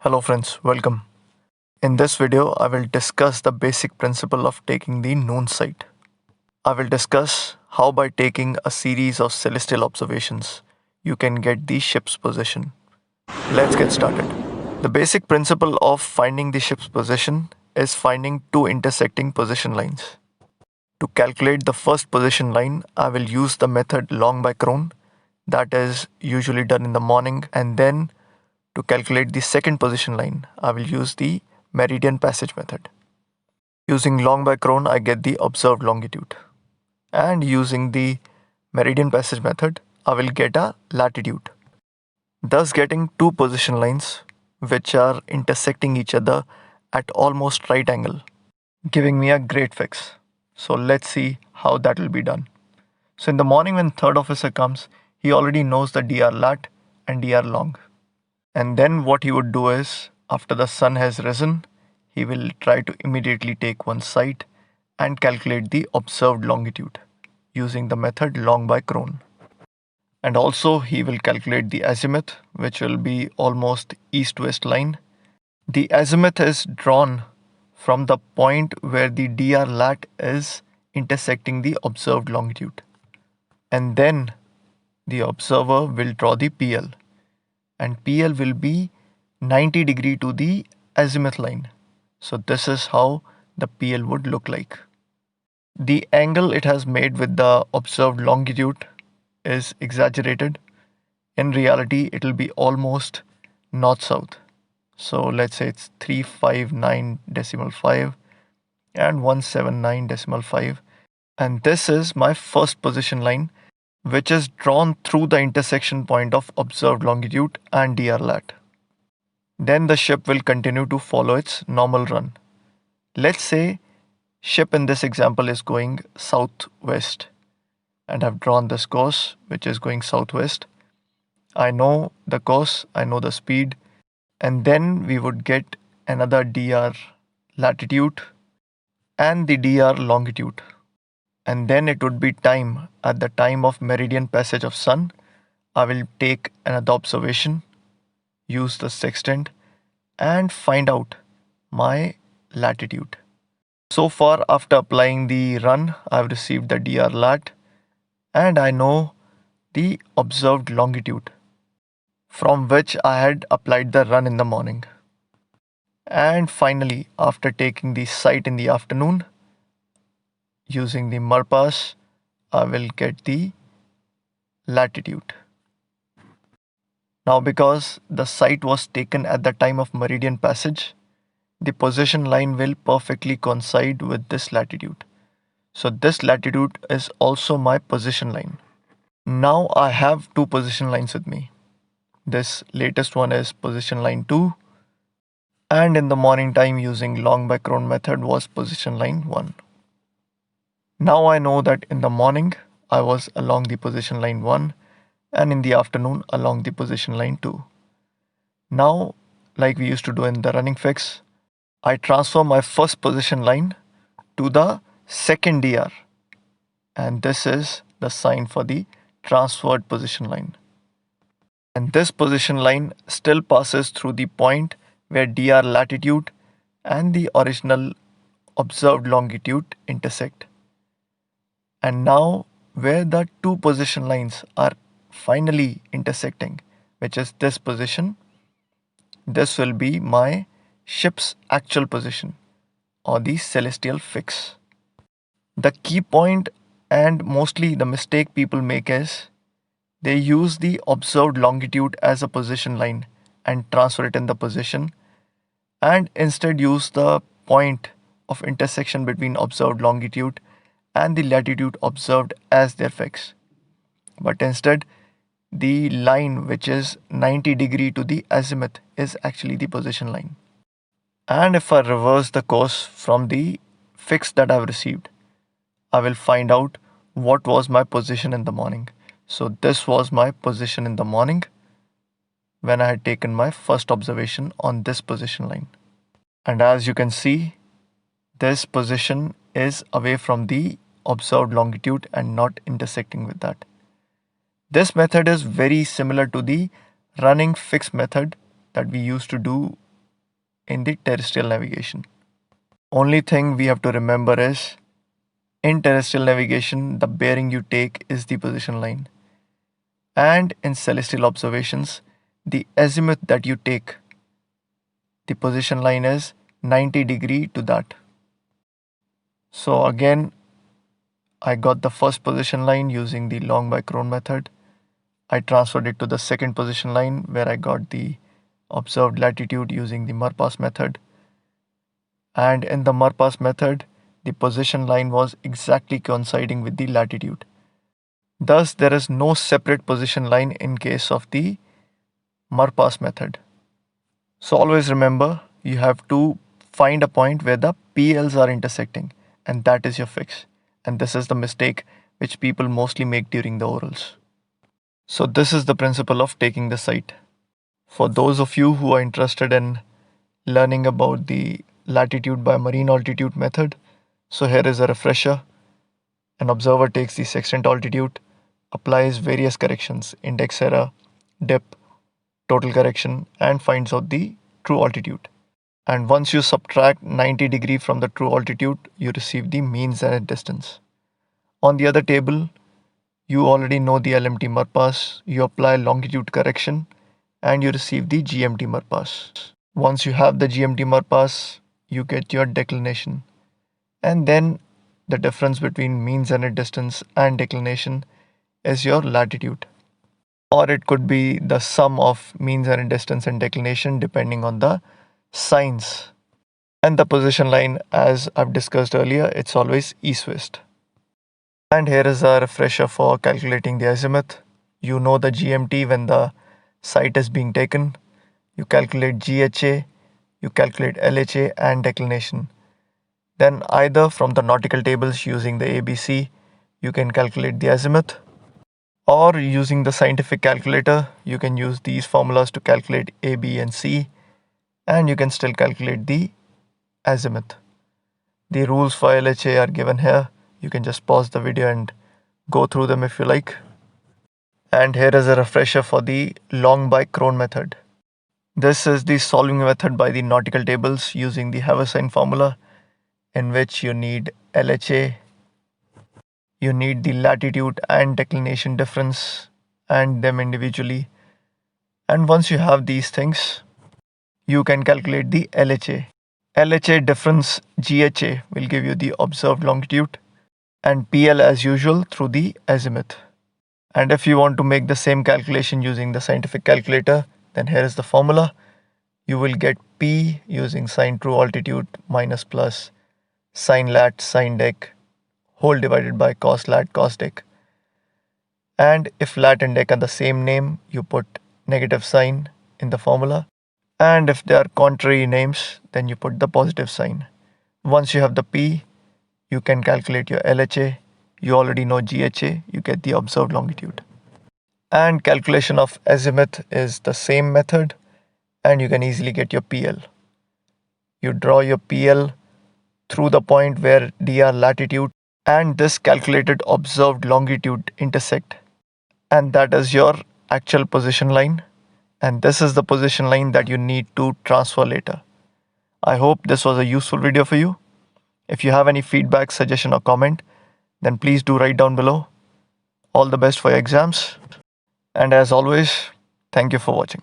Hello friends, welcome. In this video, I will discuss the basic principle of taking the noon sight. I will discuss how by taking a series of celestial observations, you can get the ship's position. Let's get started. The basic principle of finding the ship's position is finding two intersecting position lines. To calculate the first position line, I will use the method long by Crone, that is usually done in the morning, and then to calculate the second position line, I will use the meridian passage method. Using long by Crone, I get the observed longitude. And using the meridian passage method, I will get a latitude. Thus getting two position lines which are intersecting each other at almost right angle, giving me a great fix. So let's see how that will be done. So in the morning when third officer comes, he already knows the dr lat and dr long. And then what he would do is, after the sun has risen, he will try to immediately take one sight and calculate the observed longitude using the method long by Crone. And also he will calculate the azimuth, which will be almost east-west line. The azimuth is drawn from the point where the dr lat is intersecting the observed longitude. And then the observer will draw the PL, and PL will be 90 degree to the azimuth line. So this is how the PL would look like. The angle it has made with the observed longitude is exaggerated. In reality, it will be almost north-south. So let's say it's 359.5 and 179.5. And this is my first position line, which is drawn through the intersection point of observed longitude and dr lat. Then the ship will continue to follow its normal run. Let's say ship in this example is going southwest, and I've drawn this course which is going southwest. I know the course, I know the speed, and then we would get another dr latitude and the dr longitude. And then it would be time. At the time of meridian passage of sun, I will take another observation, use the sextant, and find out my latitude. So far, after applying the run, I've received the dr lat and I know the observed longitude from which I had applied the run in the morning. And finally, after taking the sight in the afternoon, using the MURPAS, I will get the latitude. Now, because the sight was taken at the time of meridian passage, the position line will perfectly coincide with this latitude. So this latitude is also my position line. Now I have two position lines with me. This latest one is position line 2, and in the morning time using long by Crone method was position line 1. Now I know that in the morning I was along the position line 1 and in the afternoon along the position line 2. Now, like we used to do in the running fix, I transfer my first position line to the second dr, and this is the sign for the transferred position line. And this position line still passes through the point where dr latitude and the original observed longitude intersect. And now where the two position lines are finally intersecting, which is this position, this will be my ship's actual position or the celestial fix. The key point and mostly the mistake people make is they use the observed longitude as a position line and transfer it in the position, and instead use the point of intersection between observed longitude and the latitude observed as their fix. But instead, the line which is 90 degree to the azimuth is actually the position line. And if I reverse the course from the fix that I've received, I will find out what was my position in the morning. So this was my position in the morning when I had taken my first observation on this position line. And as you can see, this position is away from the observed longitude and not intersecting with that. This method is very similar to the running fix method that we used to do in the terrestrial navigation. Only thing we have to remember is in terrestrial navigation, the bearing you take is the position line. And in celestial observations, the azimuth that you take, the position line is 90 degree to that. So again, I got the first position line using the long by Cron method. I transferred it to the second position line where I got the observed latitude using the Marpas method. And in the Marpas method, the position line was exactly coinciding with the latitude. Thus, there is no separate position line in case of the Marpas method. So always remember, you have to find a point where the PLs are intersecting, and that is your fix. And this is the mistake which people mostly make during the orals. So this is the principle of taking the site. For those of you who are interested in learning about the latitude by marine altitude method, so here is a refresher. An observer takes the sextant altitude, applies various corrections, index error, dip, total correction, and finds out the true altitude. And once you subtract 90 degree from the true altitude, you receive the mean zenith distance. On the other table, you already know the LMT Marpas, you apply longitude correction, and you receive the GMT Marpas. Once you have the GMT Marpas, you get your declination. And then the difference between mean zenith distance and declination is your latitude. Or it could be the sum of mean zenith distance and declination depending on the signs. And the position line, as I've discussed earlier, it's always east-west. And here is a refresher for calculating the azimuth. You know the GMT when the site is being taken. You calculate GHA, you calculate LHA and declination. Then either from the nautical tables using the ABC, you can calculate the azimuth, or using the scientific calculator, you can use these formulas to calculate A, B and C, and you can still calculate the azimuth. The rules for LHA are given here. You can just pause the video and go through them if you like. And here is a refresher for the long by Cron method. This is the solving method by the nautical tables using the Haversine formula, in which you need LHA, you need the latitude and declination difference and them individually. And once you have these things, you can calculate the LHA. LHA difference GHA will give you the observed longitude, and PL as usual through the azimuth. And if you want to make the same calculation using the scientific calculator, then here is the formula. You will get P using sine true altitude minus plus sine lat sine dec whole divided by cos lat cos dec. And if lat and dec are the same name, you put negative sign in the formula. And if they are contrary names, then you put the positive sign. Once you have the P, you can calculate your LHA. You already know GHA, you get the observed longitude. And calculation of azimuth is the same method, and you can easily get your PL. You draw your PL through the point where dr latitude and this calculated observed longitude intersect, and that is your actual position line, and this is the position line that you need to transfer later. I hope this was a useful video for you. If you have any feedback, suggestion or comment, then please do write down below. All the best for your exams, and as always, thank you for watching.